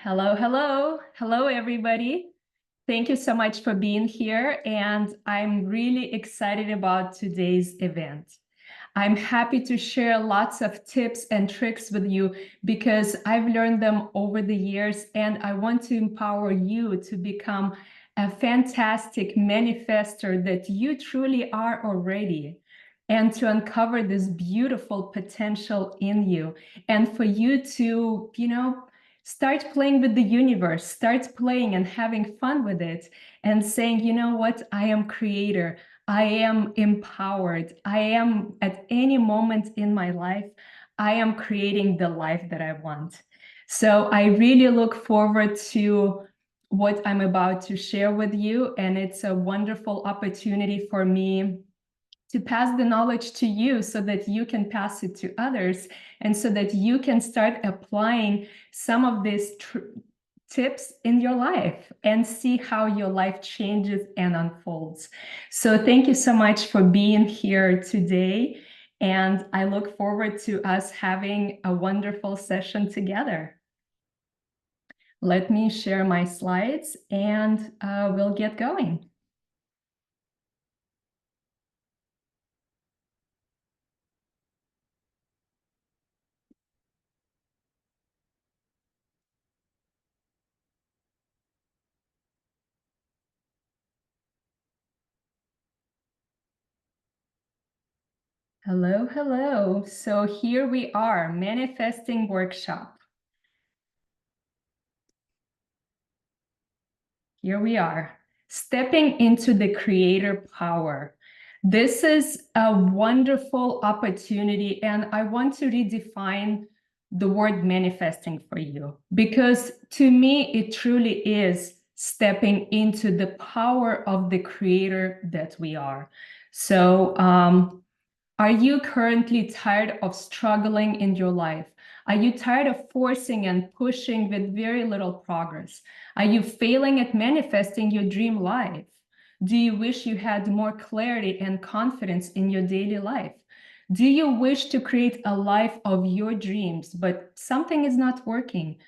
Hello, hello. Hello, everybody. Thank you so much for being here. And I'm really excited about today's event. I'm happy to share lots of tips and tricks with you because I've learned them over the years, and I want to empower you to become a fantastic manifester that you truly are already, and to uncover this beautiful potential in you, and for you to, start playing with the universe, start playing and having fun with it, and saying, you know what, I am creator. I am empowered. I am at any moment in my life, I am creating the life that I want. So I really look forward to what I'm about to share with you. And it's a wonderful opportunity for me to pass the knowledge to you so that you can pass it to others, and so that you can start applying some of these tips in your life and see how your life changes and unfolds. So thank you so much for being here today. And I look forward to us having a wonderful session together. Let me share my slides and we'll get going. Hello, hello. So here we are, manifesting workshop. Here we are, stepping into the creator power. This is a wonderful opportunity, and I want to redefine the word manifesting for you, because to me, it truly is stepping into the power of the creator that we are. So, are you currently tired of struggling in your life? Are you tired of forcing and pushing with very little progress? Are you failing at manifesting your dream life? Do you wish you had more clarity and confidence in your daily life? Do you wish to create a life of your dreams, but something is not working?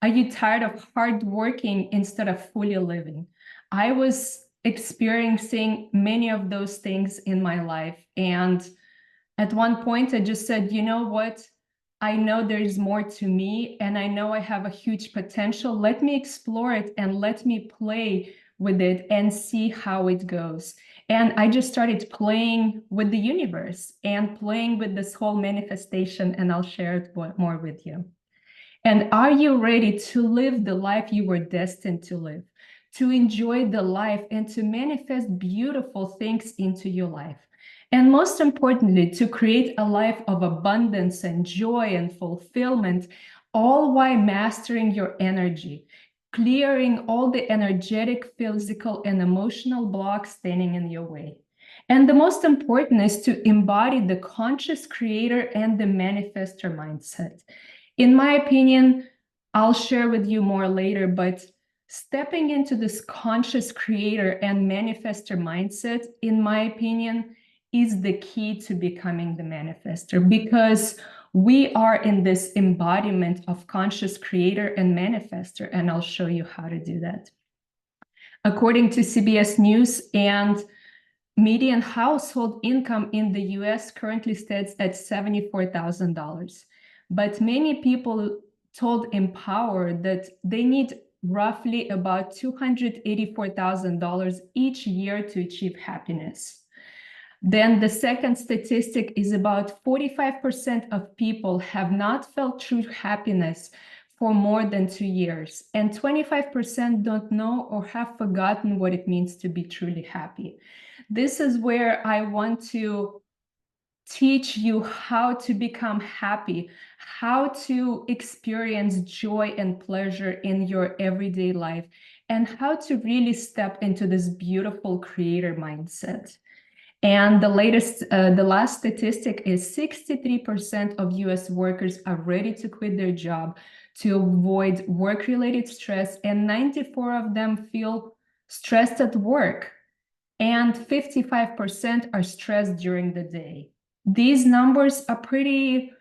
Are you tired of hard working instead of fully living? I was experiencing many of those things in my life, and at one point, I just said, you know what? I know there is more to me, and I know I have a huge potential. Let me explore it and let me play with it and see how it goes. And I just started playing with the universe and playing with this whole manifestation, and I'll share it more with you. And are you ready to live the life you were destined to live, to enjoy the life and to manifest beautiful things into your life? And most importantly, to create a life of abundance and joy and fulfillment, all while mastering your energy, clearing all the energetic, physical, and emotional blocks standing in your way. And the most important is to embody the conscious creator and the manifester mindset. In my opinion, I'll share with you more later, but stepping into this conscious creator and manifester mindset, in my opinion, is the key to becoming the manifester, because we are in this embodiment of conscious creator and manifester, and I'll show you how to do that. According to CBS News, and median household income in the US currently stands at $74,000. But many people told Empower that they need roughly about $284,000 each year to achieve happiness. Then the second statistic is about 45% of people have not felt true happiness for more than 2 years, and 25% don't know or have forgotten what it means to be truly happy. This is where I want to teach you how to become happy, how to experience joy and pleasure in your everyday life, and how to really step into this beautiful creator mindset. And the last statistic is 63% of US workers are ready to quit their job to avoid work-related stress, and 94 of them feel stressed at work, and 55% are stressed during the day. These numbers are pretty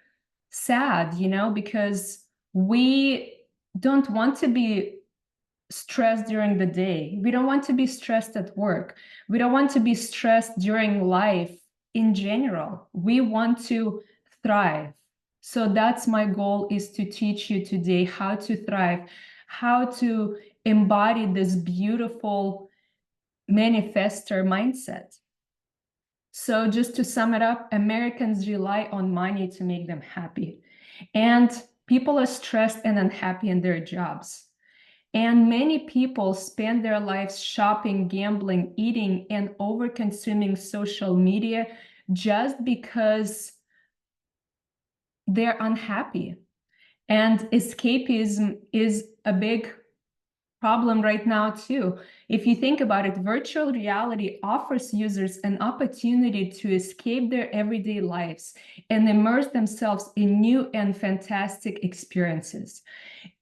sad, because we don't want to be stressed during the day. We don't want to be stressed at work. We don't want to be stressed during life in general. We want to thrive. So that's my goal, is to teach you today how to thrive, how to embody this beautiful manifester mindset. So just to sum it up, Americans rely on money to make them happy. And people are stressed and unhappy in their jobs. And many people spend their lives shopping, gambling, eating, and over-consuming social media just because they're unhappy. And escapism is a big problem right now too. If you think about it, virtual reality offers users an opportunity to escape their everyday lives and immerse themselves in new and fantastic experiences.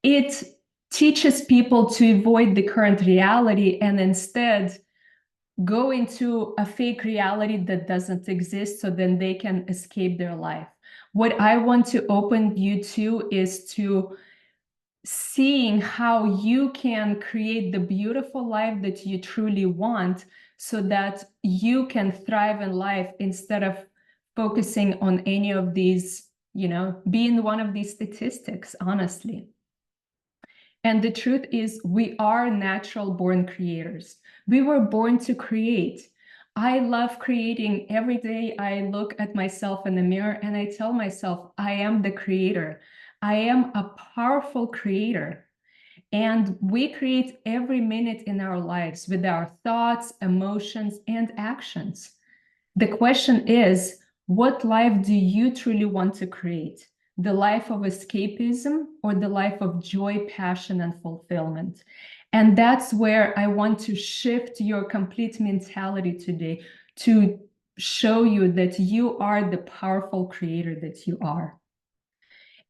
It teaches people to avoid the current reality and instead go into a fake reality that doesn't exist, so then they can escape their life. What I want to open you to is to seeing how you can create the beautiful life that you truly want, so that you can thrive in life instead of focusing on any of these, being one of these statistics, honestly. And the truth is, we are natural born creators. We were born to create. I love creating. Every day I look at myself in the mirror and I tell myself, I am the creator. I am a powerful creator. And we create every minute in our lives with our thoughts, emotions, and actions. The question is, what life do you truly want to create? The life of escapism or the life of joy, passion, and fulfillment? And that's where I want to shift your complete mentality today, to show you that you are the powerful creator that you are.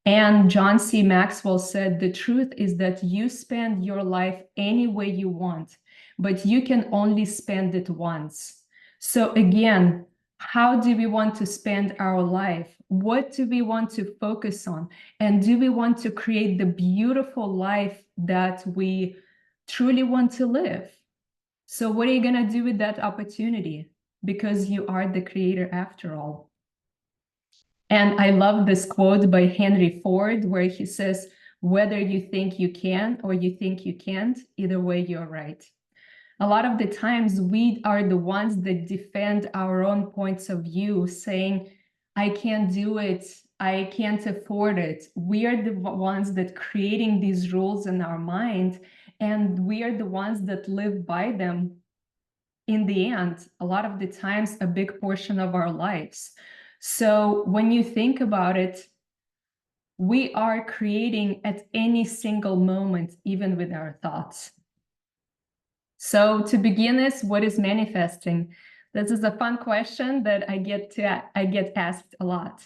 And John C. Maxwell said, the truth is that you spend your life any way you want, but you can only spend it once. So again, how do we want to spend our life? What do we want to focus on? And do we want to create the beautiful life that we truly want to live? So what are you going to do with that opportunity? Because you are the creator after all. And I love this quote by Henry Ford, where he says, whether you think you can or you think you can't, either way, you're right. A lot of the times we are the ones that defend our own points of view, saying, I can't do it, I can't afford it. We are the ones that creating these rules in our mind, and we are the ones that live by them in the end, a lot of the times, a big portion of our lives. So when you think about it, we are creating at any single moment, even with our thoughts. So to begin this, what is manifesting? This is a fun question that I get asked a lot.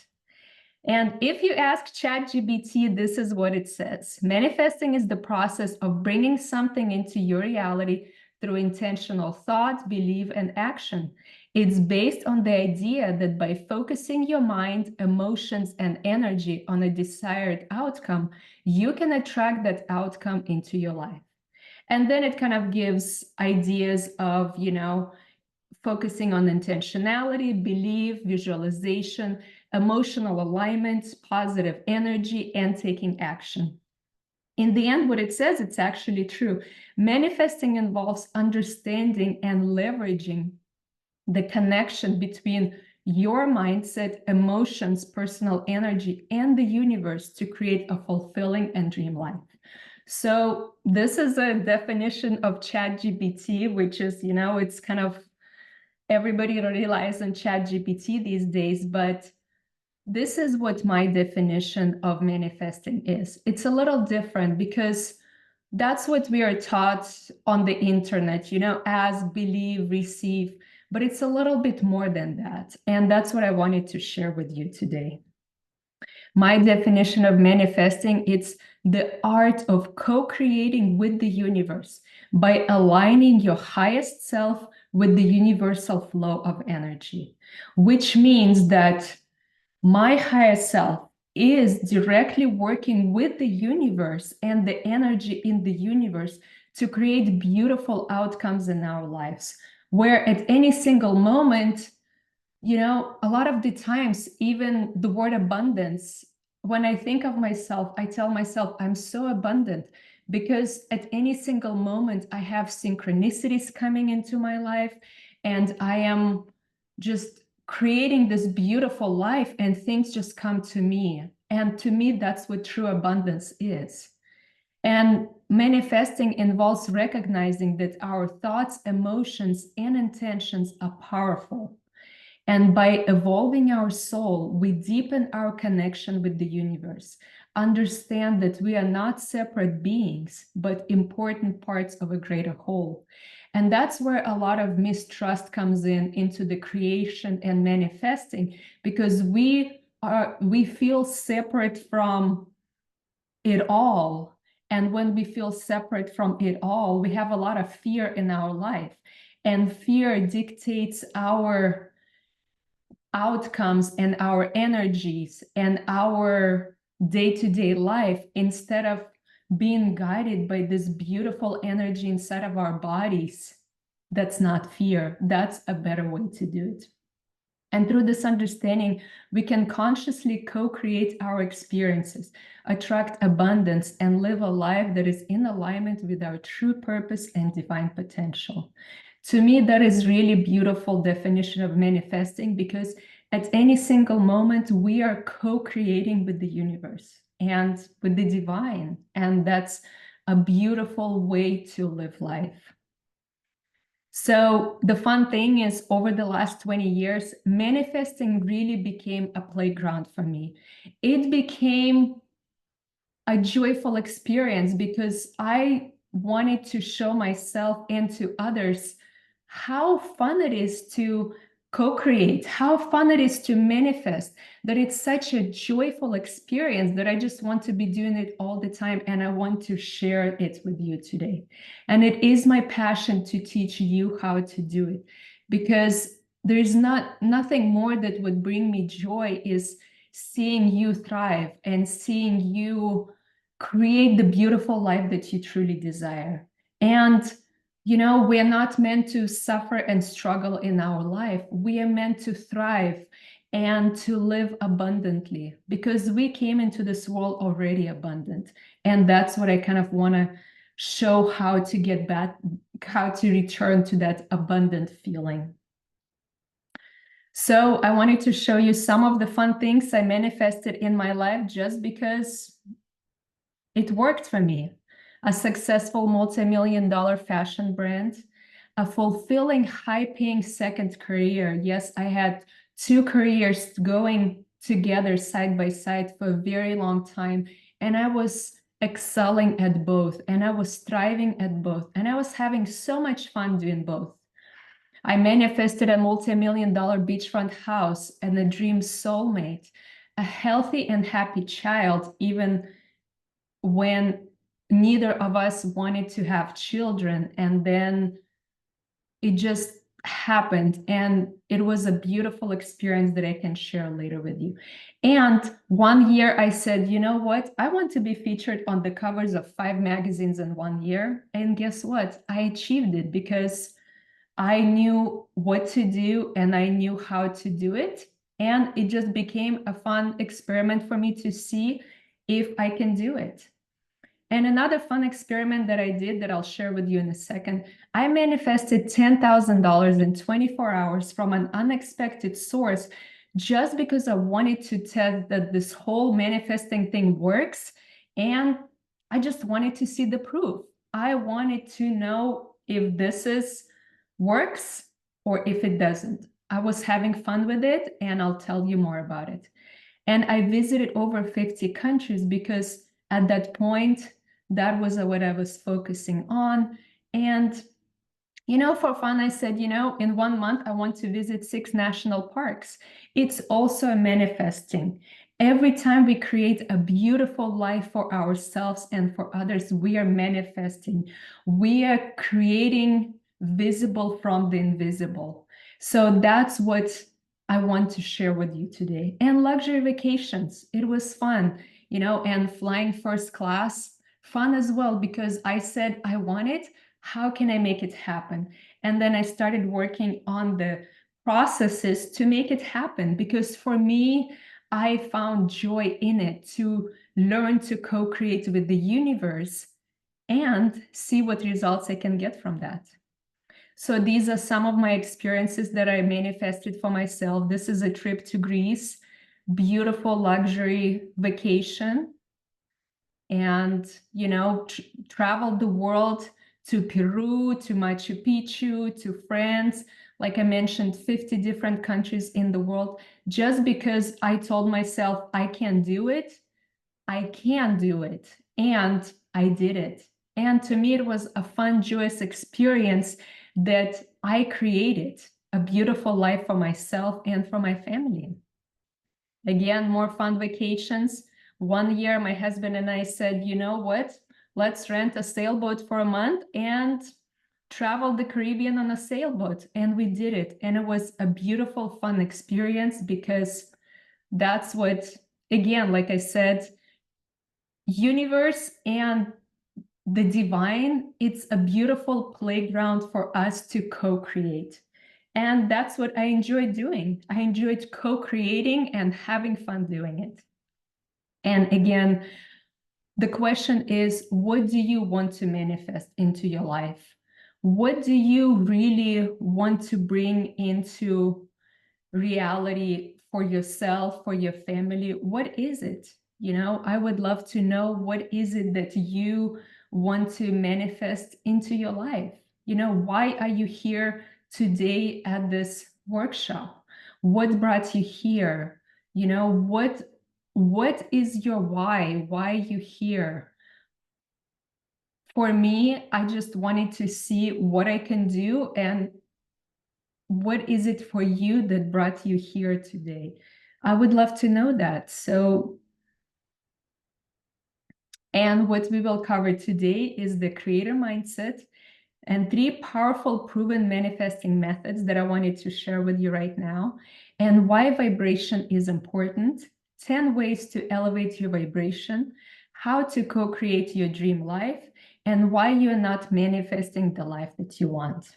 And if you ask ChatGPT, this is what it says. Manifesting is the process of bringing something into your reality through intentional thought, belief, and action. It's based on the idea that by focusing your mind, emotions, and energy on a desired outcome, you can attract that outcome into your life. And then it kind of gives ideas of, focusing on intentionality, belief, visualization, emotional alignment, positive energy, and taking action. In the end, what it says, it's actually true. Manifesting involves understanding and leveraging the connection between your mindset, emotions, personal energy, and the universe to create a fulfilling and dream life. So this is a definition of ChatGPT, which is, it's kind of, everybody relies on ChatGPT these days, but this is what my definition of manifesting is. It's a little different because that's what we are taught on the internet, as believe, receive, but it's a little bit more than that. And that's what I wanted to share with you today. My definition of manifesting, it's the art of co-creating with the universe by aligning your highest self with the universal flow of energy, which means that my higher self is directly working with the universe and the energy in the universe to create beautiful outcomes in our lives, where at any single moment, a lot of the times, even the word abundance, when I think of myself, I tell myself I'm so abundant because at any single moment, I have synchronicities coming into my life and I am just creating this beautiful life and things just come to me. And to me, that's what true abundance is. And manifesting involves recognizing that our thoughts, emotions, and intentions are powerful. And by evolving our soul, we deepen our connection with the universe, understand that we are not separate beings, but important parts of a greater whole. And that's where a lot of mistrust comes into the creation and manifesting, because we feel separate from it all. And when we feel separate from it all, we have a lot of fear in our life. And fear dictates our outcomes and our energies and our day-to-day life, instead of being guided by this beautiful energy inside of our bodies. That's not fear. That's a better way to do it. And through this understanding, we can consciously co-create our experiences, attract abundance, and live a life that is in alignment with our true purpose and divine potential. To me, that is really beautiful definition of manifesting, because at any single moment, we are co-creating with the universe and with the divine. And that's a beautiful way to live life. So the fun thing is, over the last 20 years, manifesting really became a playground for me. It became a joyful experience because I wanted to show myself and to others how fun it is to co-create, how fun it is to manifest, that it's such a joyful experience that I just want to be doing it all the time, and I want to share it with you today. And it is my passion to teach you how to do it, because there's nothing more that would bring me joy is seeing you thrive and seeing you create the beautiful life that you truly desire. And we are not meant to suffer and struggle in our life. We are meant to thrive and to live abundantly, because we came into this world already abundant. And that's what I kind of want to show, how to get back, how to return to that abundant feeling. So I wanted to show you some of the fun things I manifested in my life just because it worked for me. A successful multi-million-dollar fashion brand, a fulfilling, high-paying second career. Yes, I had two careers going together side by side for a very long time, and I was excelling at both, and I was thriving at both, and I was having so much fun doing both. I manifested a multi-million-dollar beachfront house and a dream soulmate, a healthy and happy child, even when neither of us wanted to have children. And then it just happened, and it was a beautiful experience that I can share later with you. And one year I said, you know what, I want to be featured on the covers of 5 magazines in 1 year. And guess what, I achieved it because I knew what to do and I knew how to do it. And it just became a fun experiment for me to see if I can do it. And another fun experiment that I did that I'll share with you in a second, I manifested $10,000 in 24 hours from an unexpected source, just because I wanted to test that this whole manifesting thing works. And I just wanted to see the proof. I wanted to know if this works or if it doesn't. I was having fun with it, and I'll tell you more about it. And I visited over 50 countries because at that point, that was what I was focusing on. And, for fun, I said, in 1 month, I want to visit 6 national parks. It's also manifesting. Every time we create a beautiful life for ourselves and for others, we are manifesting. We are creating visible from the invisible. So that's what I want to share with you today. And luxury vacations, it was fun, and flying first class, fun as well, because I said, I want it. How can I make it happen? And then I started working on the processes to make it happen, because for me, I found joy in it to learn to co-create with the universe and see what results I can get from that. So these are some of my experiences that I manifested for myself. This is a trip to Greece, beautiful luxury vacation, and traveled the world, to Peru, to Machu Picchu, to France. Like I mentioned, 50 different countries in the world, just because I told myself I can do it. I can do it. And I did it. And to me, it was a fun, joyous experience that I created a beautiful life for myself and for my family. Again, more fun vacations. One year, my husband and I said, you know what? Let's rent a sailboat for a month and travel the Caribbean on a sailboat. And we did it. And it was a beautiful, fun experience, because that's what, again, like I said, universe and the divine, it's a beautiful playground for us to co-create. And that's what I enjoyed doing. I enjoyed co-creating and having fun doing it. And again, the question is, what do you want to manifest into your life? What do you really want to bring into reality for yourself, for your family? What is it? I would love to know, what is it that you want to manifest into your life? Why are you here today at this workshop? What brought you here? What is your why? Why are you here? For me, I just wanted to see what I can do, and what is it for you that brought you here today? I would love to know that. And what we will cover today is the creator mindset and 3 powerful proven manifesting methods that I wanted to share with you right now, and why vibration is important, 10 ways to elevate your vibration, how to co-create your dream life, and why you're not manifesting the life that you want.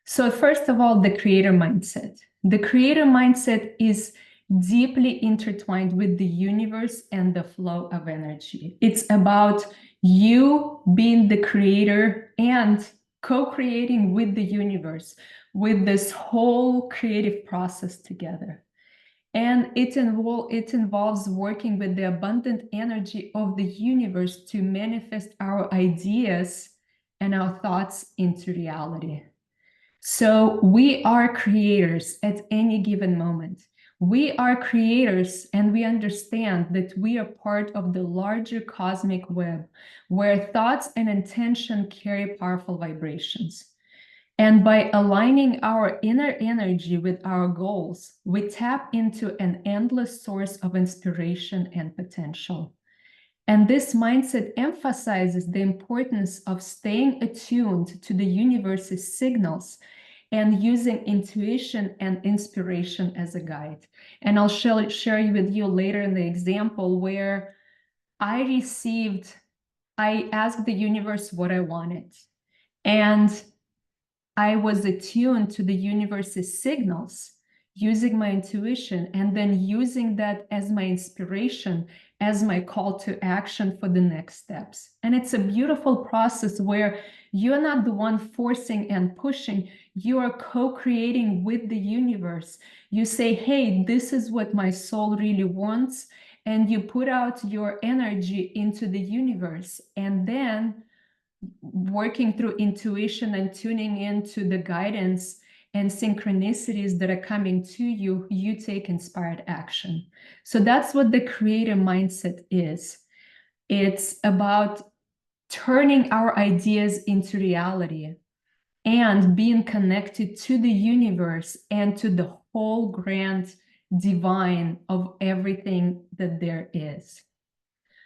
So first of all, the creator mindset. The creator mindset is deeply intertwined with the universe and the flow of energy. It's about you being the creator and co-creating with the universe, with this whole creative process together. And it involves working with the abundant energy of the universe to manifest our ideas and our thoughts into reality. So we are creators at any given moment. We are creators, and we understand that we are part of the larger cosmic web, where thoughts and intention carry powerful vibrations. And by aligning our inner energy with our goals, we tap into an endless source of inspiration and potential. And this mindset emphasizes the importance of staying attuned to the universe's signals and using intuition and inspiration as a guide. And I'll share with you later in the example where I asked the universe what I wanted. And I was attuned to the universe's signals, using my intuition, and then using that as my inspiration, as my call to action for the next steps. And it's a beautiful process where you're not the one forcing and pushing, you are co-creating with the universe. You say, hey, this is what my soul really wants, and you put out your energy into the universe. And then working through intuition and tuning into the guidance and synchronicities that are coming to you, you take inspired action. So that's what the creator mindset is. It's about turning our ideas into reality and being connected to the universe and to the whole grand divine of everything that there is.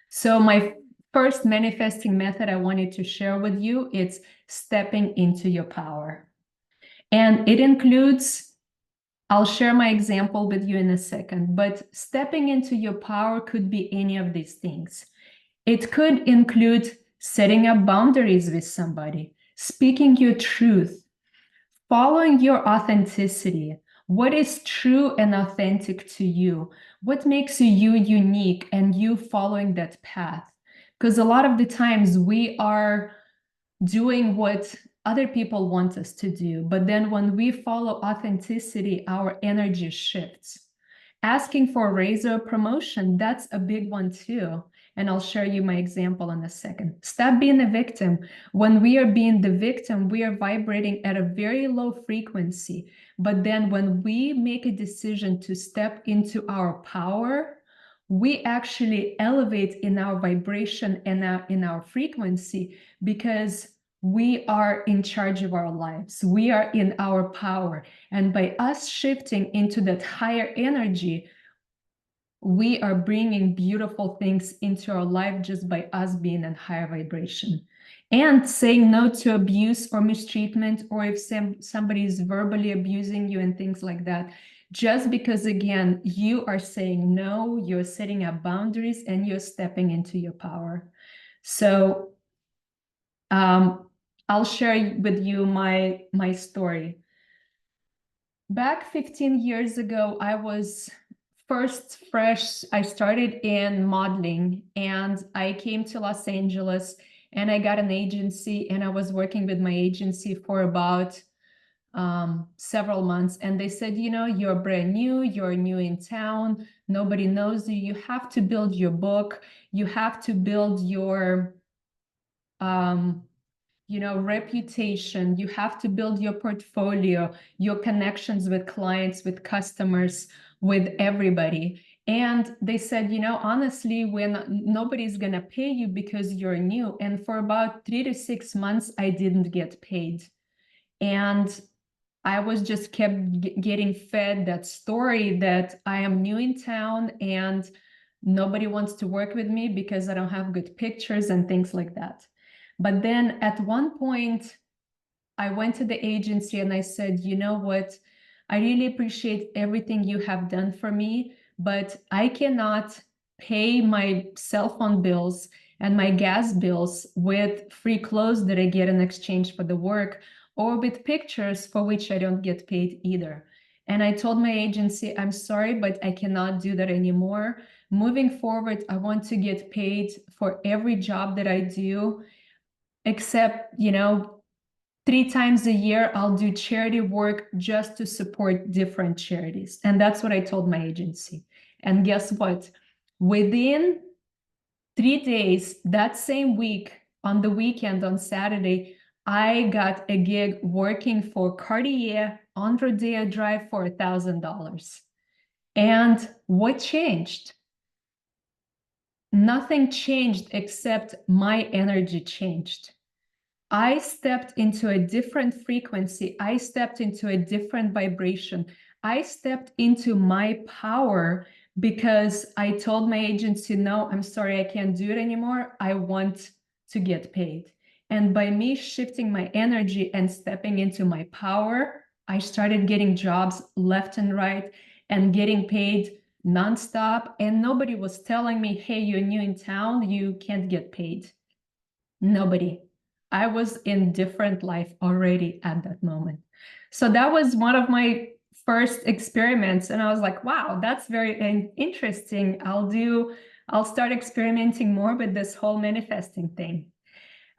So my first manifesting method I wanted to share with you, it's stepping into your power. And it includes I'll share my example with you in a second, but stepping into your power could be any of these things. It could include setting up boundaries with somebody, speaking your truth, following your authenticity. What is true and authentic to you? What makes you unique and you following that path? Because a lot of the times we are doing what other people want us to do. But then when we follow authenticity, our energy shifts. Asking for a raise or promotion, that's a big one too. And I'll share you my example in a second. Stop being a victim. When we are being the victim, we are vibrating at a very low frequency. But then when we make a decision to step into our power, we actually elevate in our vibration and in our frequency because we are in charge of our lives. We are in our power. And by us shifting into that higher energy, we are bringing beautiful things into our life just by us being in higher vibration. And saying no to abuse or mistreatment, or if somebody is verbally abusing you and things like that, just because, again, you are saying no, you're setting up boundaries, and you're stepping into your power. So I'll share with you my story. Back 15 years ago, I was fresh. I started in modeling, and I came to Los Angeles, and I got an agency, and I was working with my agency for about several months. And they said, you're brand new, you're new in town, nobody knows you. You have to build your book. You have to build your reputation. You have to build your portfolio, your connections with clients, with customers, with everybody. And they said, honestly, nobody's going to pay you because you're new. And for about 3 to 6 months, I didn't get paid. And I was just kept getting fed that story that I am new in town and nobody wants to work with me because I don't have good pictures and things like that. But then at one point, I went to the agency and I said, you know what? I really appreciate everything you have done for me, but I cannot pay my cell phone bills and my gas bills with free clothes that I get in exchange for the work, or with pictures for which I don't get paid either. And I told my agency, I'm sorry, but I cannot do that anymore. Moving forward, I want to get paid for every job that I do, except, 3 times a year, I'll do charity work just to support different charities. And that's what I told my agency. And guess what? Within 3 days, that same week, on the weekend, on Saturday, I got a gig working for Cartier on Rodeo Drive for $1,000. And what changed? Nothing changed except my energy changed. I stepped into a different frequency. I stepped into a different vibration. I stepped into my power because I told my agency, no, I'm sorry, I can't do it anymore. I want to get paid. And by me shifting my energy and stepping into my power, I started getting jobs left and right and getting paid nonstop. And nobody was telling me, hey, you're new in town, you can't get paid. Nobody. I was in different life already at that moment. So that was one of my first experiments. And I was like, wow, that's very interesting. I'll start experimenting more with this whole manifesting thing.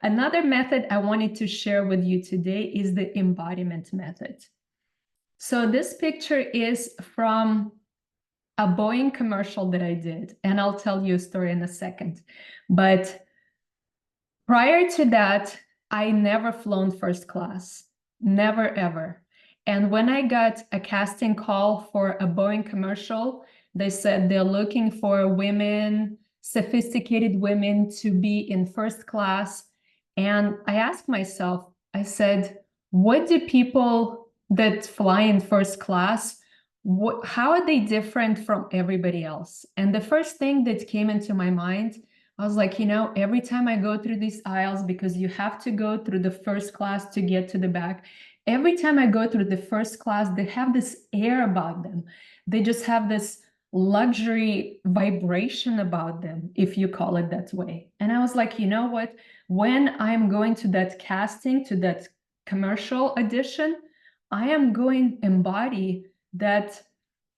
Another method I wanted to share with you today is the embodiment method. So this picture is from a Boeing commercial that I did, and I'll tell you a story in a second. But prior to that, I never flown first class, never ever. And when I got a casting call for a Boeing commercial, they said they're looking for women, sophisticated women to be in first class. And I asked myself, I said, what do people that fly in first class, how are they different from everybody else? And the first thing that came into my mind, I was like, every time I go through these aisles, because you have to go through the first class to get to the back, every time I go through the first class, they have this air about them. They just have this luxury vibration about them, if you call it that way. And I was like, you know what? When I'm going to that casting, to that commercial audition, I am going to embody that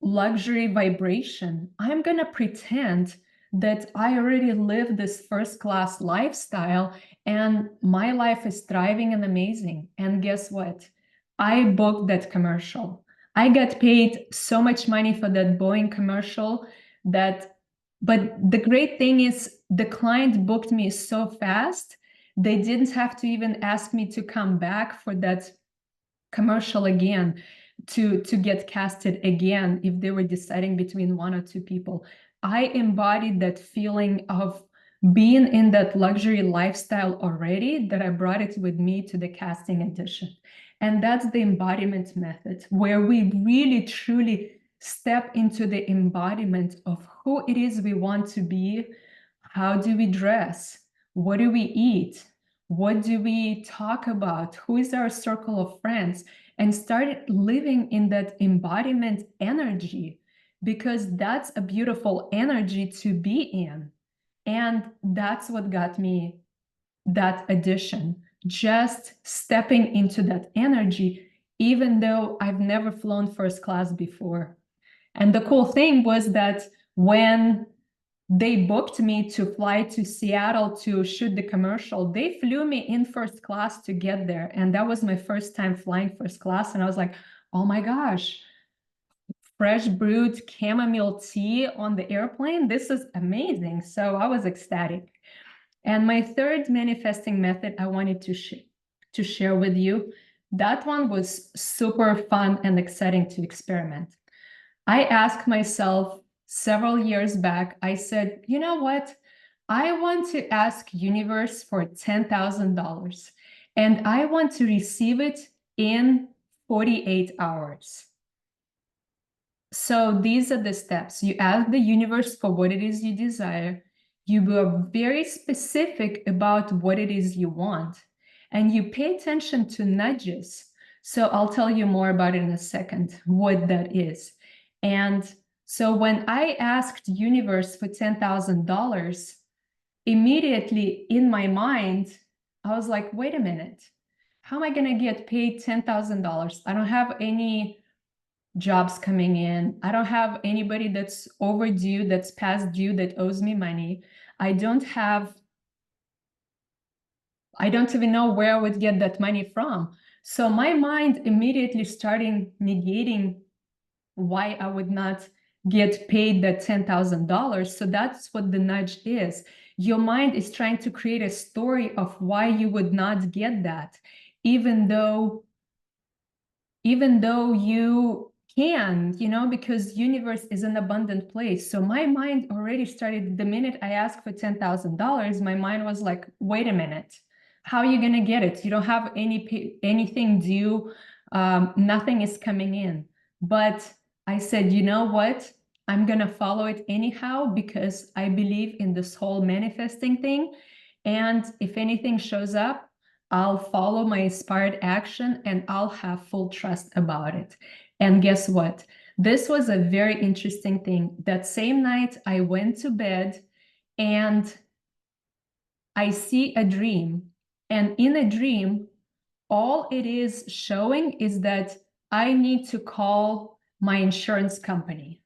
luxury vibration. I'm going to pretend that I already live this first class lifestyle and my life is thriving and amazing. And guess what? I booked that commercial. I got paid so much money for that Boeing commercial that, but the great thing is the client booked me so fast, they didn't have to even ask me to come back for that commercial again to get casted again if they were deciding between one or two people. I embodied that feeling of being in that luxury lifestyle already, that I brought it with me to the casting audition. And that's the embodiment method, where we really truly step into the embodiment of who it is we want to be. How do we dress? What do we eat? What do we talk about? Who is our circle of friends? And start living in that embodiment energy, because that's a beautiful energy to be in. And that's what got me that audition, just stepping into that energy, even though I've never flown first class before. And the cool thing was that when they booked me to fly to Seattle to shoot the commercial, they flew me in first class to get there. And that was my first time flying first class. And I was like, oh my gosh, fresh brewed chamomile tea on the airplane. This is amazing. So I was ecstatic. And my third manifesting method I wanted to share with you, that one was super fun and exciting to experiment. I asked myself several years back, I said, you know what? I want to ask universe for $10,000 and I want to receive it in 48 hours. So these are the steps. You ask the universe for what it is you desire. You are very specific about what it is you want. And you pay attention to nudges. So I'll tell you more about it in a second, what that is. And so when I asked universe for $10,000, immediately in my mind, I was like, wait a minute, how am I going to get paid $10,000? I don't have any jobs coming in. I don't have anybody that's overdue, that's past due, that owes me money. I don't even know where I would get that money from. So my mind immediately started negating why I would not get paid that $10,000. So that's what the nudge is. Your mind is trying to create a story of why you would not get that, even though you can, because universe is an abundant place. So my mind already started, the minute I asked for $10,000, my mind was like, wait a minute, how are you going to get it? You don't have anything due. Nothing is coming in. But I said, you know what? I'm going to follow it anyhow, because I believe in this whole manifesting thing. And if anything shows up, I'll follow my inspired action and I'll have full trust about it. And guess what? This was a very interesting thing. That same night, I went to bed and I see a dream. And in a dream, all it is showing is that I need to call my insurance company,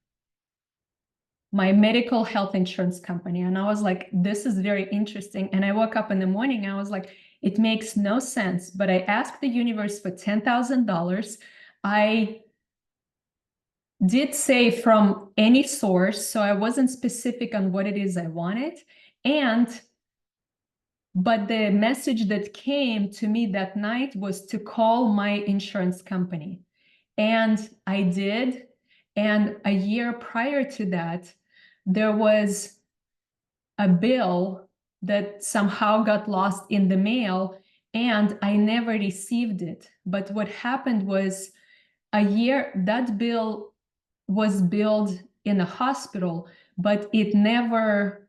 my medical health insurance company. And I was like, this is very interesting. And I woke up in the morning, I was like, it makes no sense. But I asked the universe for $10,000. I did say from any source, so I wasn't specific on what it is I wanted. But the message that came to me that night was to call my insurance company. And I did. And a year prior to that, there was a bill that somehow got lost in the mail and I never received it. But what happened was, that bill was billed in a hospital, but it never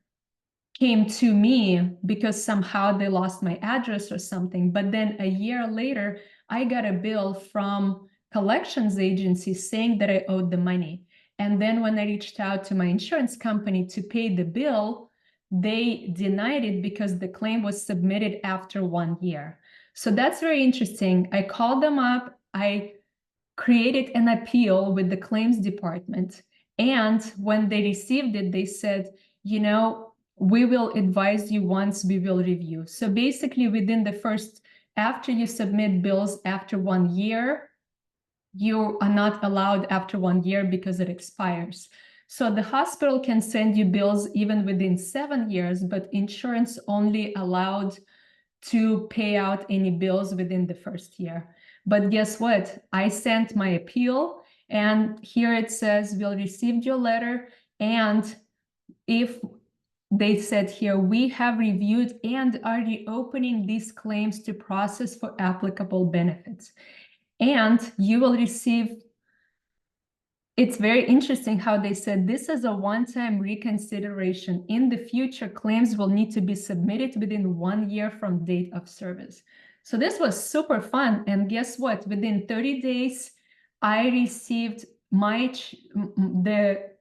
came to me because somehow they lost my address or something. But then a year later, I got a bill from collections agency saying that I owed the money. And then when I reached out to my insurance company to pay the bill, they denied it because the claim was submitted after 1 year. So that's very interesting. I called them up. I created an appeal with the claims department. And when they received it, they said, you know, we will advise you once we will review. So basically within the first, after you submit bills after 1 year, you are not allowed after 1 year because it expires. So the hospital can send you bills even within 7 years, but insurance only allowed to pay out any bills within the first year. But guess what? I sent my appeal, and here it says, we'll receive your letter. And if they said here, we have reviewed and are reopening these claims to process for applicable benefits. And you will receive, it's very interesting how they said this is a one-time reconsideration. In the future, claims will need to be submitted within 1 year from date of service. So this was super fun. And guess what? Within 30 days, I received the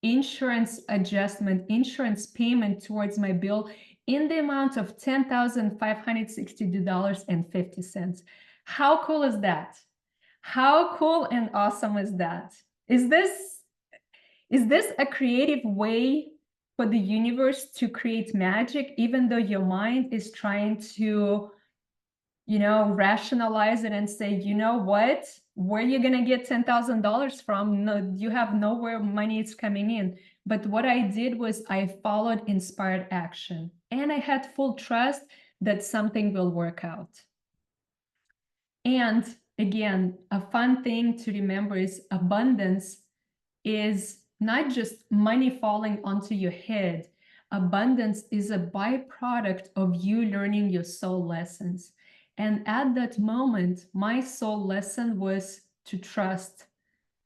insurance adjustment, insurance payment towards my bill in the amount of $10,562.50. How cool is that? How cool and awesome is that? Is this a creative way for the universe to create magic, even though your mind is trying to, rationalize it and say, you know what? Where are you going to get $10,000 from? No, you have nowhere money is coming in. But what I did was I followed inspired action, and I had full trust that something will work out. And again, a fun thing to remember is abundance is not just money falling onto your head. Abundance is a byproduct of you learning your soul lessons. And at that moment, my soul lesson was to trust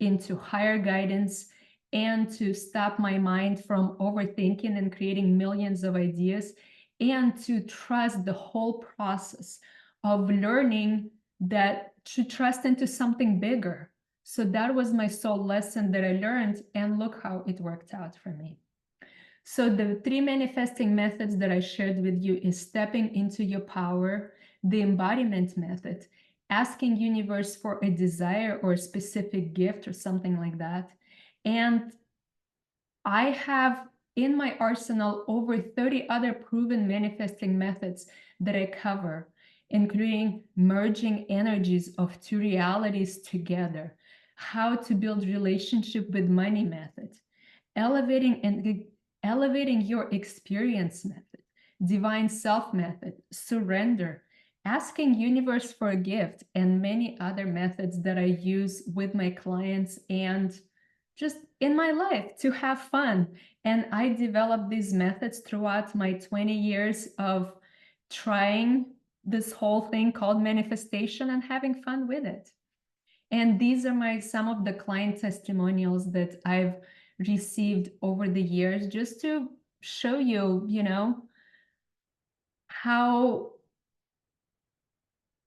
into higher guidance and to stop my mind from overthinking and creating millions of ideas, and to trust the whole process of learning, that to trust into something bigger. So that was my soul lesson that I learned, and look how it worked out for me. So the 3 manifesting methods that I shared with you is stepping into your power, the embodiment method, asking universe for a desire or a specific gift or something like that. And I have in my arsenal over 30 other proven manifesting methods that I cover, including merging energies of 2 realities together, how to build relationship with money method, elevating your experience method, divine self method, surrender, asking universe for a gift, and many other methods that I use with my clients and just in my life to have fun. And I developed these methods throughout my 20 years of trying this whole thing called manifestation and having fun with it. And these are some of the client testimonials that I've received over the years, just to show you, how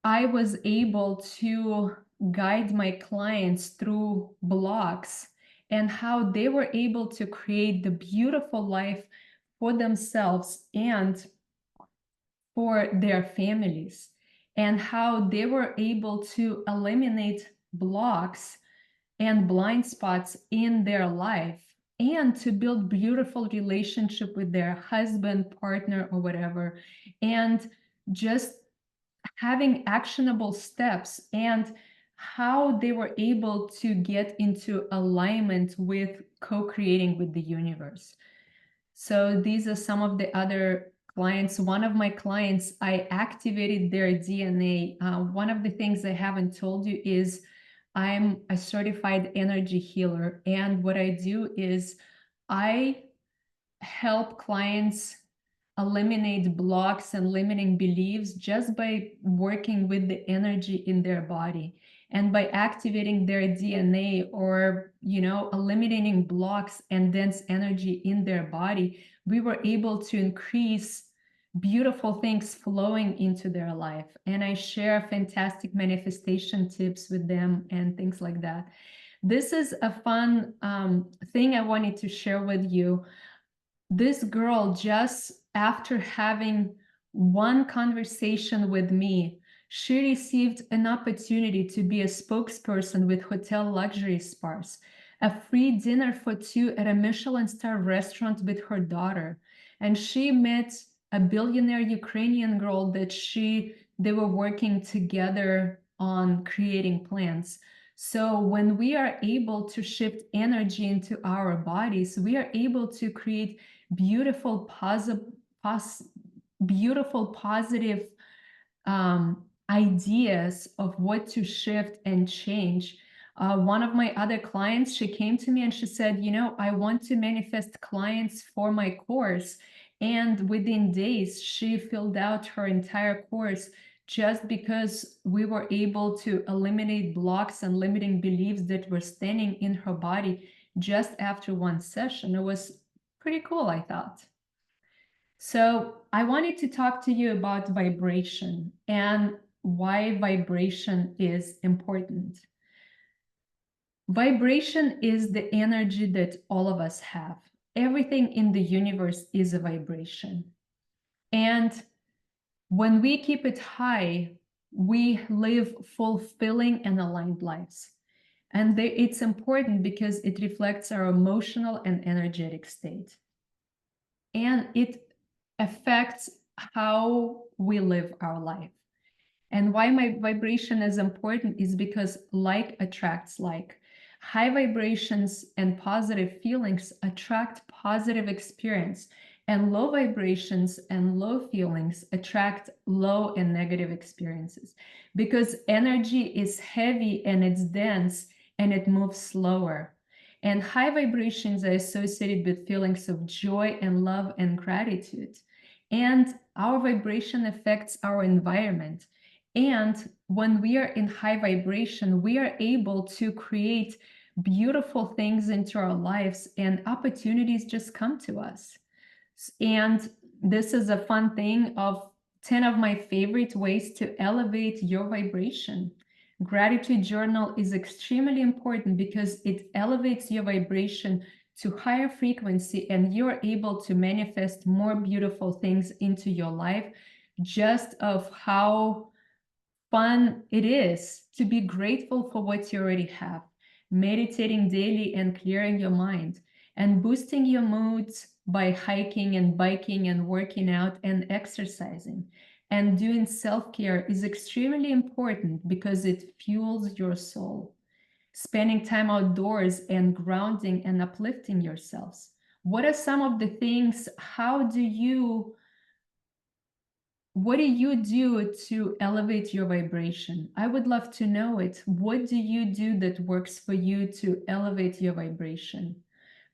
I was able to guide my clients through blocks, and how they were able to create the beautiful life for themselves and for their families, and how they were able to eliminate blocks and blind spots in their life, and to build beautiful relationship with their husband, partner, or whatever, and just having actionable steps, and how they were able to get into alignment with co-creating with the universe. So these are some of the other clients. One of my clients, I activated their DNA. One of the things I haven't told you is I'm a certified energy healer. And what I do is I help clients eliminate blocks and limiting beliefs just by working with the energy in their body, and by activating their DNA, or eliminating blocks and dense energy in their body. We were able to increase beautiful things flowing into their life. And I share fantastic manifestation tips with them and things like that. This is a fun thing I wanted to share with you. This girl, just after having one conversation with me, she received an opportunity to be a spokesperson with Hotel Luxury Spas, a free dinner for two at a Michelin star restaurant with her daughter. And she met a billionaire Ukrainian girl that they were working together on creating plans. So when we are able to shift energy into our bodies, we are able to create beautiful, positive ideas of what to shift and change. One of my other clients, she came to me and she said, I want to manifest clients for my course. And within days, she filled out her entire course just because we were able to eliminate blocks and limiting beliefs that were standing in her body just after one session. It was pretty cool, I thought. So I wanted to talk to you about vibration and why vibration is important. Vibration is the energy that all of us have. Everything in the universe is a vibration. And when we keep it high, we live fulfilling and aligned lives. And it's important because it reflects our emotional and energetic state. And it affects how we live our life. And why my vibration is important is because like attracts like. High vibrations and positive feelings attract positive experience, and low vibrations and low feelings attract low and negative experiences, because energy is heavy and it's dense and it moves slower. And high vibrations are associated with feelings of joy and love and gratitude. And our vibration affects our environment. And when we are in high vibration, we are able to create beautiful things into our lives, and opportunities just come to us. And this is a fun thing of 10 of my favorite ways to elevate your vibration. Gratitude journal is extremely important because it elevates your vibration to higher frequency, and you're able to manifest more beautiful things into your life, just of how fun it is to be grateful for what you already have, meditating daily and clearing your mind, and boosting your moods by hiking and biking and working out and exercising. And doing self-care is extremely important because it fuels your soul. Spending time outdoors and grounding and uplifting yourselves. What are some of the things? What do you do to elevate your vibration? I would love to know it. What do you do that works for you to elevate your vibration?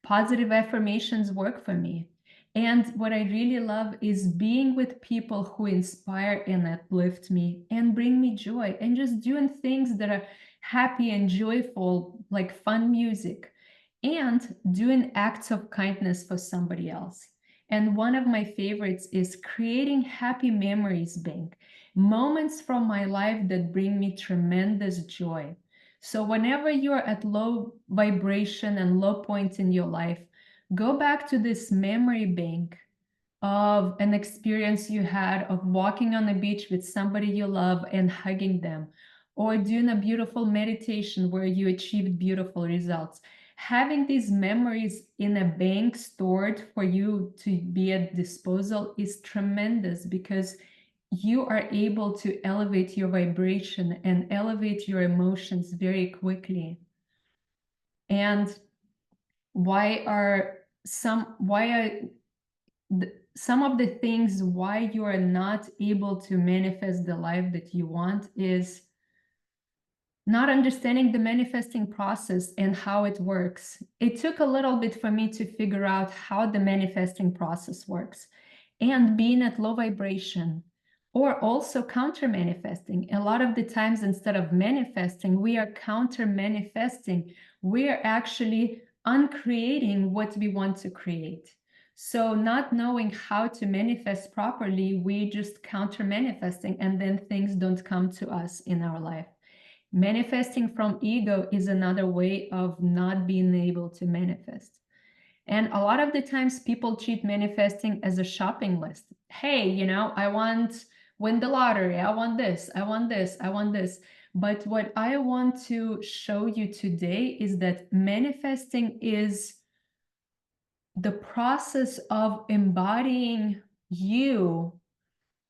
Positive affirmations work for me. And what I really love is being with people who inspire and uplift me and bring me joy, and just doing things that are happy and joyful, like fun music, and doing acts of kindness for somebody else. And one of my favorites is creating happy memories bank, moments from my life that bring me tremendous joy. So whenever you're at low vibration and low point in your life, go back to this memory bank of an experience you had of walking on the beach with somebody you love and hugging them, or doing a beautiful meditation where you achieved beautiful results. Having these memories in a bank stored for you to be at disposal is tremendous, because you are able to elevate your vibration and elevate your emotions very quickly. And why are some of the things why you are not able to manifest the life that you want is not understanding the manifesting process and how it works. It took a little bit for me to figure out how the manifesting process works, and being at low vibration, or also counter manifesting. A lot of the times, instead of manifesting, we are counter manifesting. We are actually uncreating what we want to create. So not knowing how to manifest properly, we just counter manifesting, and then things don't come to us in our life. Manifesting from ego is another way of not being able to manifest. And a lot of the times people treat manifesting as a shopping list. Hey, I want win the lottery. I want this. I want this. I want this. But what I want to show you today is that manifesting is the process of embodying you.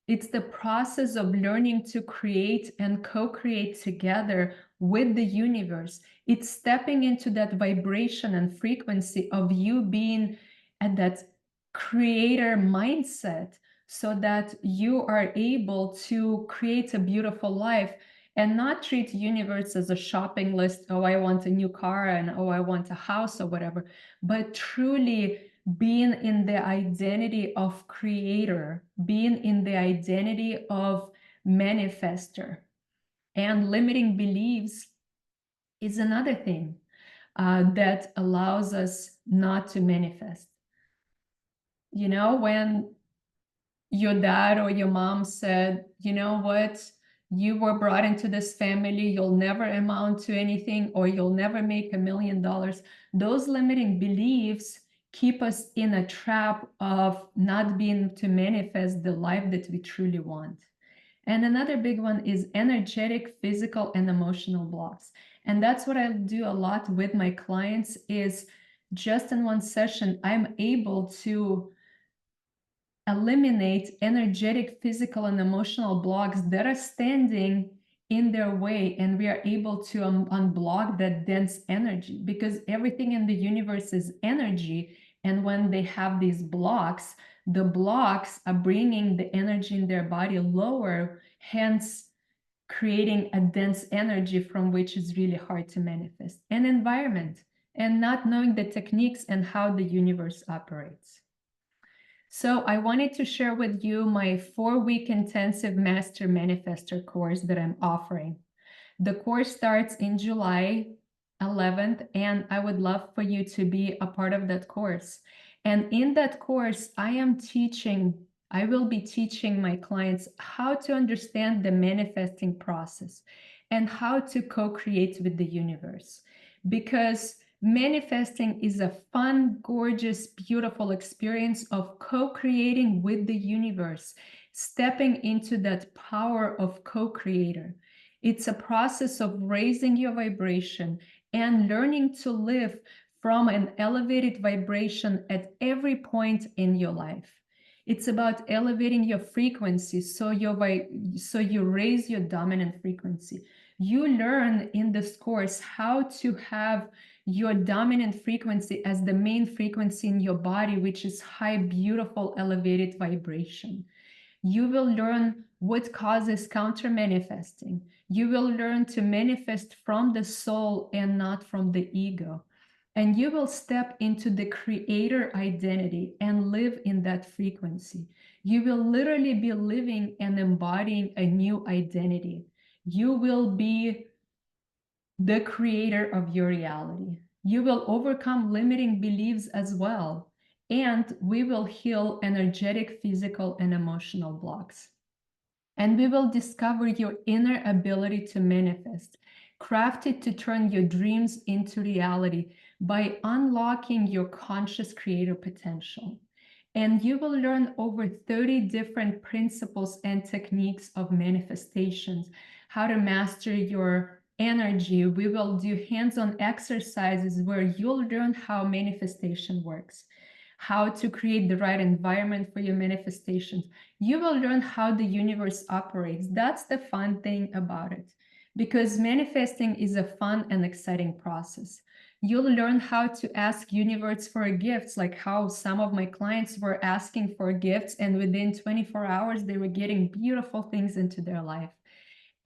It's the process of learning to create and co-create together with the universe. It's stepping into that vibration and frequency of you being at that creator mindset, so that you are able to create a beautiful life and not treat universe as a shopping list. Oh, I want a new car, and oh, I want a house, or whatever, but truly being in the identity of creator, being in the identity of manifester. And limiting beliefs is another thing that allows us not to manifest. When your dad or your mom said, you know what, you were brought into this family, you'll never amount to anything, or you'll never make $1 million. Those limiting beliefs keep us in a trap of not being able to manifest the life that we truly want. And another big one is energetic, physical, and emotional blocks. And that's what I do a lot with my clients, is just in one session, I'm able to eliminate energetic, physical, and emotional blocks that are standing in their way, and we are able to unblock that dense energy, because everything in the universe is energy. And when they have these blocks, the blocks are bringing the energy in their body lower, hence creating a dense energy from which is really hard to manifest. And environment, and not knowing the techniques and how the universe operates. So I wanted to share with you my 4-week intensive Master Manifester course that I'm offering. The course starts in July 11th, and I would love for you to be a part of that course. And in that course, I will be teaching my clients how to understand the manifesting process and how to co-create with the universe. Because manifesting is a fun, gorgeous, beautiful experience of co-creating with the universe, stepping into that power of co-creator. It's a process of raising your vibration and learning to live from an elevated vibration at every point in your life. It's about elevating your frequency, so you raise your dominant frequency. You learn in this course how to have your dominant frequency as the main frequency in your body, which is high, beautiful, elevated vibration. You will learn what causes counter manifesting. You will learn to manifest from the soul and not from the ego. And you will step into the creator identity and live in that frequency. You will literally be living and embodying a new identity. You will be the creator of your reality. You will overcome limiting beliefs as well. And we will heal energetic, physical, and emotional blocks. And we will discover your inner ability to manifest, crafted to turn your dreams into reality by unlocking your conscious creator potential. And you will learn over 30 different principles and techniques of manifestations, how to master your energy. We will do hands-on exercises where you'll learn how manifestation works, how to create the right environment for your manifestations. You will learn how the universe operates. That's the fun thing about it, because manifesting is a fun and exciting process. You'll learn how to ask universe for gifts, like how some of my clients were asking for gifts, and within 24 hours, they were getting beautiful things into their life.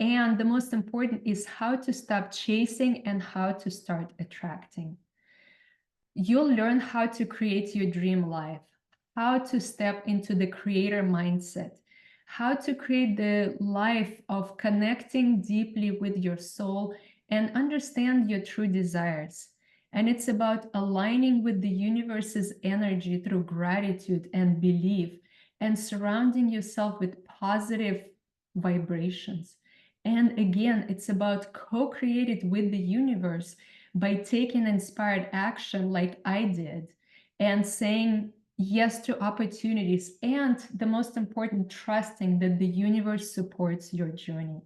And the most important is how to stop chasing and how to start attracting. You'll learn how to create your dream life, how to step into the creator mindset, how to create the life of connecting deeply with your soul and understand your true desires. And it's about aligning with the universe's energy through gratitude and belief, and surrounding yourself with positive vibrations. And again, it's about co-create it with the universe by taking inspired action like I did, and saying yes to opportunities, and the most important, trusting that the universe supports your journey.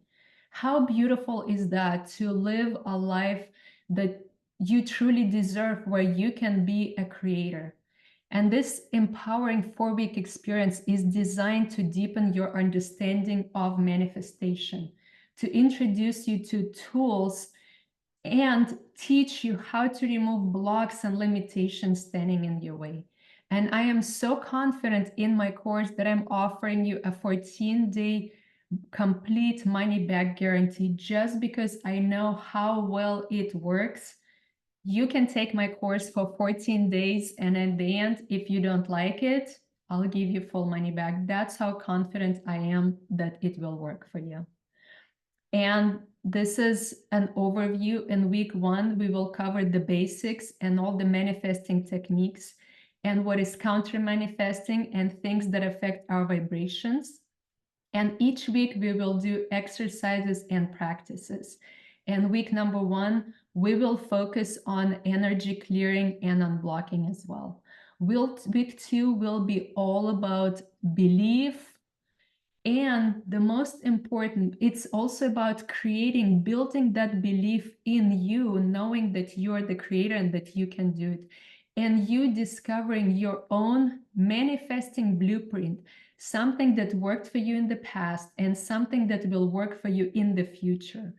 How beautiful is that, to live a life that you truly deserve, where you can be a creator. And this empowering 4-week experience is designed to deepen your understanding of manifestation, to introduce you to tools and teach you how to remove blocks and limitations standing in your way. And I am so confident in my course that I'm offering you a 14-day complete money back guarantee, just because I know how well it works. You can take my course for 14 days, and at the end, if you don't like it, I'll give you full money back. That's how confident I am that it will work for you. And this is an overview. In week 1, we will cover the basics and all the manifesting techniques, and what is counter manifesting, and things that affect our vibrations. And each week we will do exercises and practices. And week number 1, we will focus on energy clearing and unblocking as well. Week 2 will be all about belief. And the most important, it's also about building that belief in you, knowing that you're the creator and that you can do it. And you discovering your own manifesting blueprint, something that worked for you in the past and something that will work for you in the future.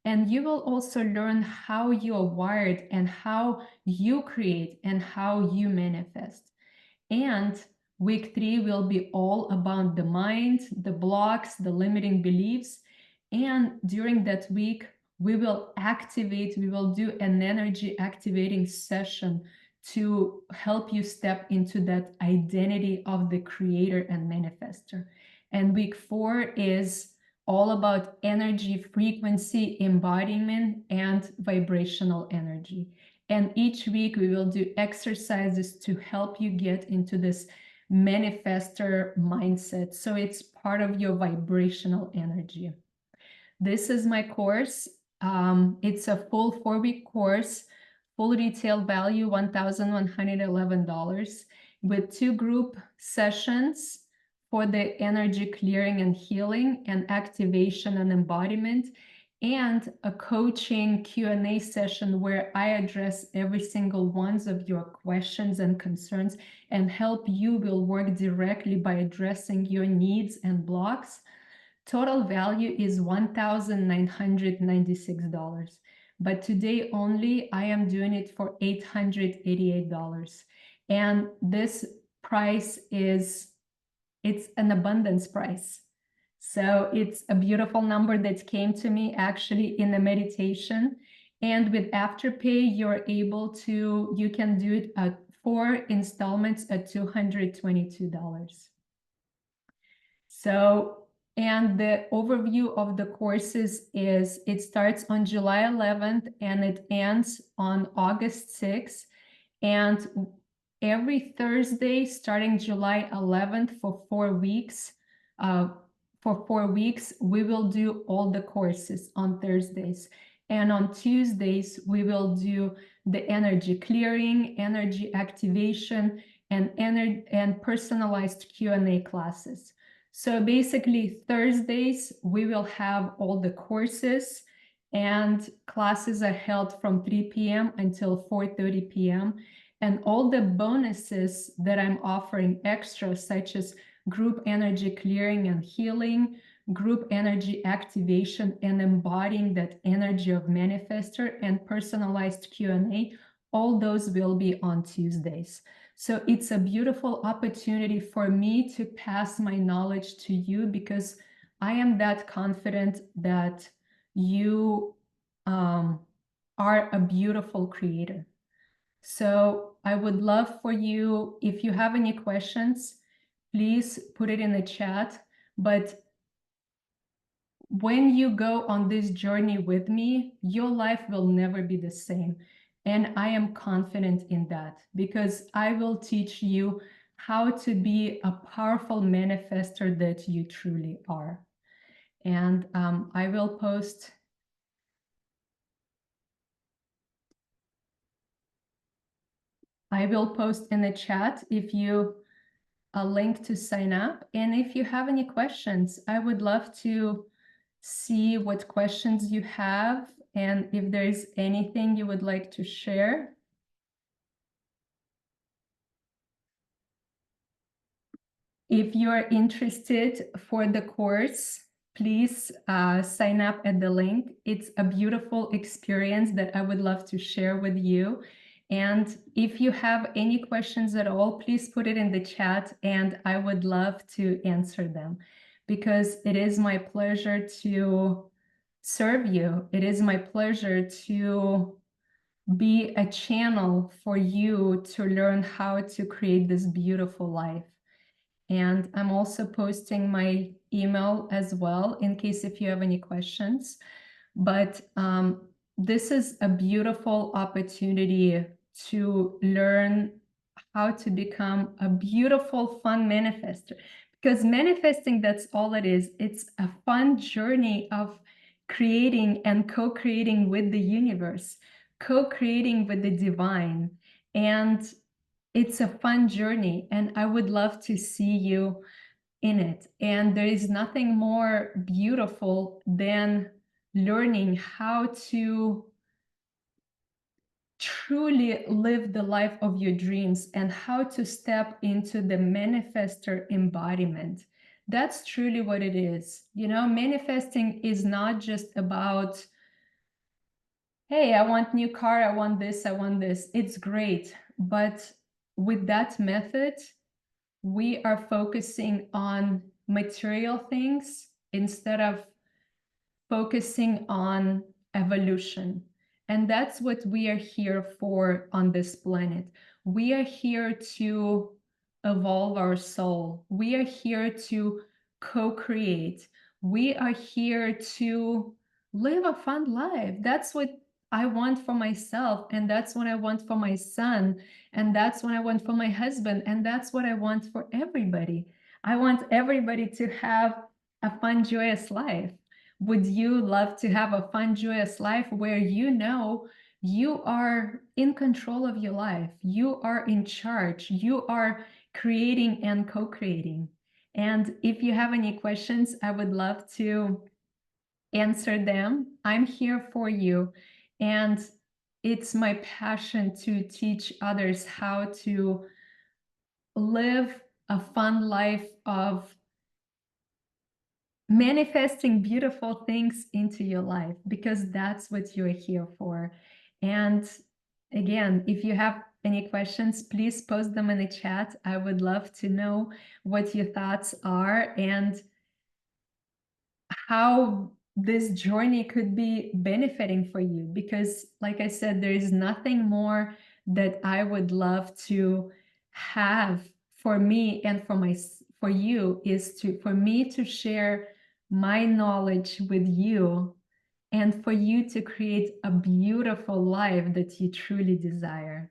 And you will also learn how you are wired and how you create and how you manifest. And week 3 will be all about the mind, the blocks, the limiting beliefs. And during that week, we will do an energy activating session to help you step into that identity of the creator and manifester. And week 4 is all about energy, frequency, embodiment, and vibrational energy. And each week we will do exercises to help you get into this manifester mindset. So it's part of your vibrational energy. This is my course. It's a full 4-week course, full retail value, $1,111, with 2 group sessions for the energy clearing and healing and activation and embodiment, and a coaching Q&A session where I address every single one of your questions and concerns and help you will work directly by addressing your needs and blocks. Total value is $1,996. But today only, I am doing it for $888. And this price it's an abundance price. So it's a beautiful number that came to me actually in the meditation. And with Afterpay, you can do it at 4 installments at $222. So, and the overview of the courses is, it starts on July 11th and it ends on August 6th. And every Thursday, starting July 11th for 4 weeks, we will do all the courses on Thursdays. And on Tuesdays, we will do the energy clearing, energy activation, and personalized Q&A classes. So basically, Thursdays, we will have all the courses, and classes are held from 3 p.m. until 4:30 p.m. And all the bonuses that I'm offering extra, such as group energy clearing and healing, group energy activation and embodying that energy of manifester, and personalized Q&A, all those will be on Tuesdays. So it's a beautiful opportunity for me to pass my knowledge to you, because I am that confident that you are a beautiful creator. So I would love for you, if you have any questions, please put it in the chat. But when you go on this journey with me, your life will never be the same. And I am confident in that because I will teach you how to be a powerful manifester that you truly are. And I will post in the chat if you a link to sign up. And if you have any questions, I would love to see what questions you have and if there's anything you would like to share. If you are interested for the course, please sign up at the link. It's a beautiful experience that I would love to share with you. And if you have any questions at all, please put it in the chat and I would love to answer them because it is my pleasure to serve you. It is my pleasure to be a channel for you to learn how to create this beautiful life. And I'm also posting my email as well in case if you have any questions. But this is a beautiful opportunity to learn how to become a beautiful, fun manifester. Because manifesting, that's all it is. It's a fun journey of creating and co-creating with the universe, co-creating with the divine. And it's a fun journey, and I would love to see you in it. And there is nothing more beautiful than learning how to truly live the life of your dreams and how to step into the manifester embodiment. That's truly what it is. You know, manifesting is not just about, hey, I want new car, I want this, I want this. It's great. But with that method, we are focusing on material things instead of focusing on evolution. And that's what we are here for on this planet. We are here to evolve our soul. We are here to co-create. We are here to live a fun life. That's what I want for myself. And that's what I want for my son. And that's what I want for my husband. And that's what I want for everybody. I want everybody to have a fun, joyous life. Would you love to have a fun, joyous life where you know you are in control of your life? You are in charge. You are creating and co-creating. And if you have any questions, I would love to answer them. I'm here for you. And it's my passion to teach others how to live a fun life of manifesting beautiful things into your life, because that's what you're here for. And again, if you have any questions, please post them in the chat. I would love to know what your thoughts are and how this journey could be benefiting for you. Because like I said, there is nothing more that I would love to have for me and for you is for me to share my knowledge with you and for you to create a beautiful life that you truly desire.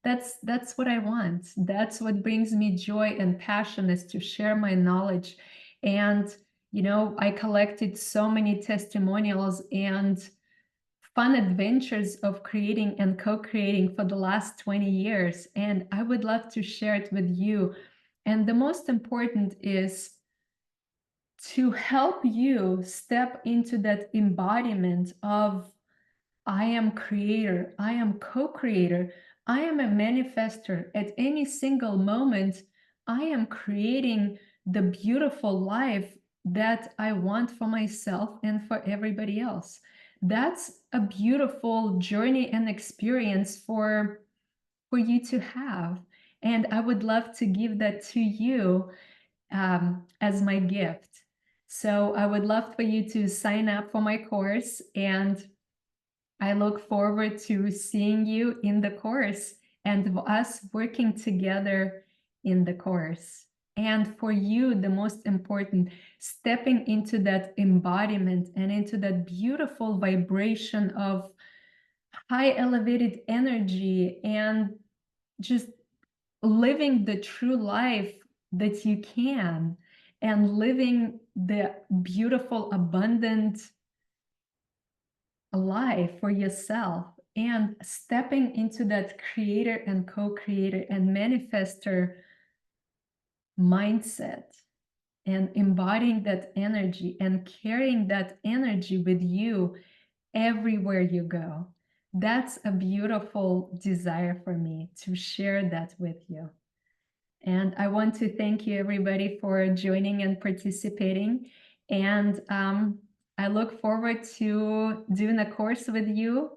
That's what I want. That's what brings me joy and passion, is to share my knowledge. And you know, I collected so many testimonials and fun adventures of creating and co-creating for the last 20 years. And I would love to share it with you. And the most important is to help you step into that embodiment of I am creator, I am co-creator, I am a manifester. At any single moment, I am creating the beautiful life that I want for myself and for everybody else. That's a beautiful journey and experience for you to have. And I would love to give that to you as my gift. So I would love for you to sign up for my course, and I look forward to seeing you in the course and us working together in the course. And for you, the most important, stepping into that embodiment and into that beautiful vibration of high elevated energy and just living the true life that you can and living the beautiful, abundant life for yourself and stepping into that creator and co-creator and manifester mindset and embodying that energy and carrying that energy with you everywhere you go. That's a beautiful desire for me to share that with you. And I want to thank you, everybody, for joining and participating. And I look forward to doing a course with you.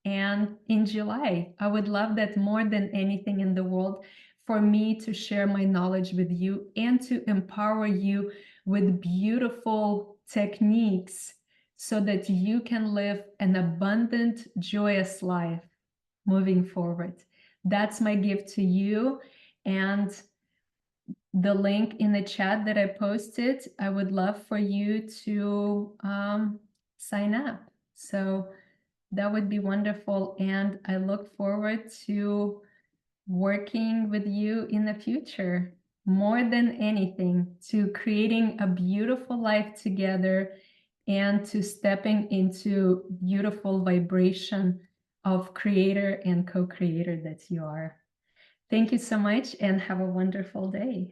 And in July, I would love that more than anything in the world for me to share my knowledge with you and to empower you with beautiful techniques so that you can live an abundant, joyous life moving forward. That's my gift to you. And the link in the chat that I posted, I would love for you to sign up. So that would be wonderful. And I look forward to working with you in the future. More than anything, to creating a beautiful life together and to stepping into beautiful vibration of creator and co-creator that you are. Thank you so much and have a wonderful day.